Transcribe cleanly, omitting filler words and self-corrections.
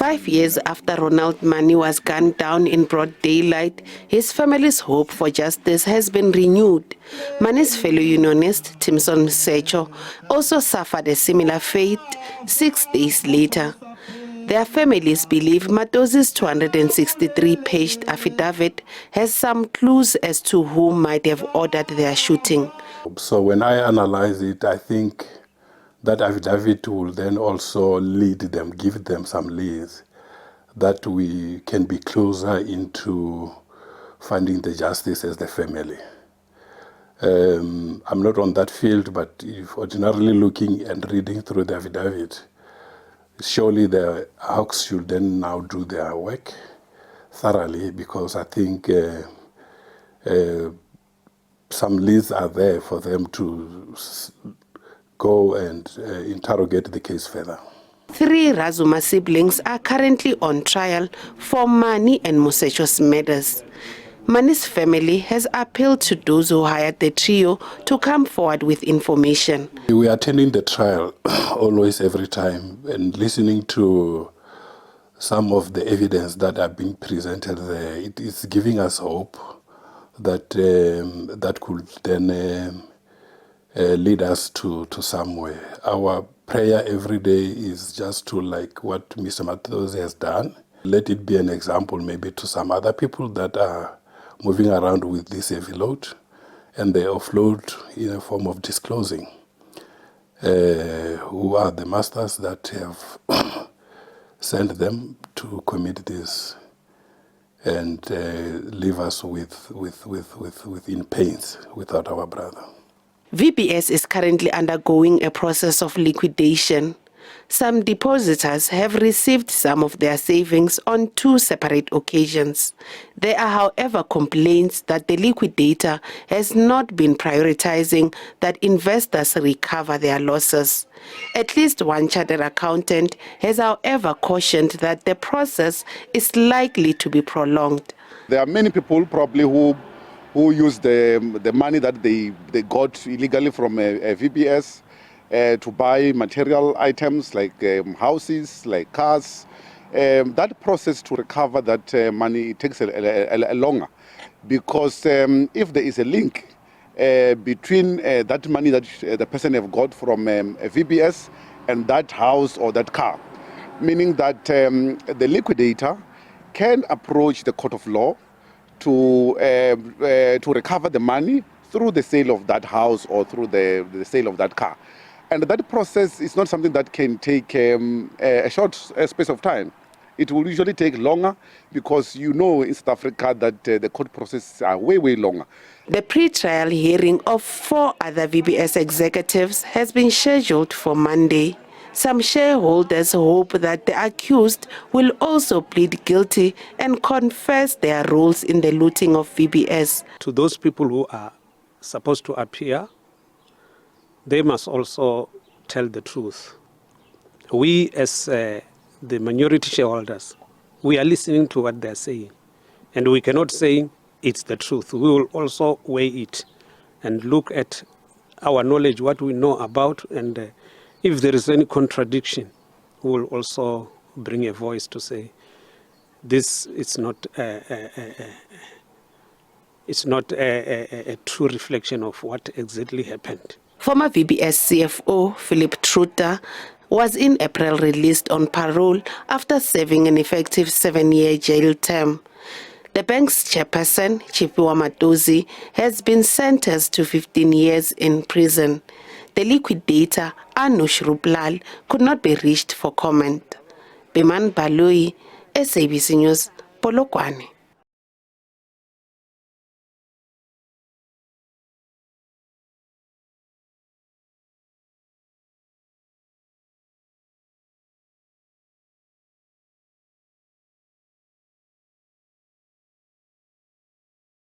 5 years after Ronald Mani was gunned down in broad daylight, his family's hope for justice has been renewed. Mani's fellow unionist, Timson Musetsho, also suffered a similar fate 6 days later. Their families believe Matodzi's 263-page affidavit has some clues as to who might have ordered their shooting. So when I analyze it, I think that affidavit will then also lead them, give them some leads that we can be closer into finding the justice as the family. I'm not on that field, but if ordinarily looking and reading through the affidavit, surely the Hawks should then now do their work thoroughly, because I think some leads are there for them to go and interrogate the case further. 3 Razuma siblings are currently on trial for Mani and Musetsho's murders. Mani's family has appealed to those who hired the trio to come forward with information. We are attending the trial always, every time, and listening to some of the evidence that are being presented there. It is giving us hope that that could then lead us to somewhere. Our prayer every day is just to, like what Mr. Matodzi has done, let it be an example maybe to some other people that are moving around with this heavy load, and they offload in a form of disclosing who are the masters that have sent them to commit this and leave us in pains without our brother. VBS is currently undergoing a process of liquidation. Some depositors have received some of their savings on 2 separate occasions. There are, however, complaints that the liquidator has not been prioritizing that investors recover their losses. At least one chartered accountant has, however, cautioned that the process is likely to be prolonged. There are many people probably who use the money that they got illegally from VBS to buy material items like houses, like cars. That process to recover that money takes a longer, because if there is a link between that money that the person have got from VBS and that house or that car, meaning that the liquidator can approach the court of law to recover the money through the sale of that house or through the sale of that car. And that process is not something that can take a short space of time. It will usually take longer, because you know in South Africa that the court processes are way, way longer. The pre-trial hearing of 4 other VBS executives has been scheduled for Monday. Some shareholders hope that the accused will also plead guilty and confess their roles in the looting of VBS. To those people who are supposed to appear, they must also tell the truth. We, as the minority shareholders, we are listening to what they're saying, and we cannot say it's the truth. We will also weigh it and look at our knowledge, what we know about, and if there is any contradiction, we will also bring a voice to say this is not a true reflection of what exactly happened. Former VBS CFO Philip Truter was in April released on parole after serving an effective 7-year jail term. The bank's chairperson, Tshifhiwa Matodzi, has been sentenced to 15 years in prison. The liquidator, Anush Ruplal, could not be reached for comment. Biman Baloi, SABC News, Polokwane.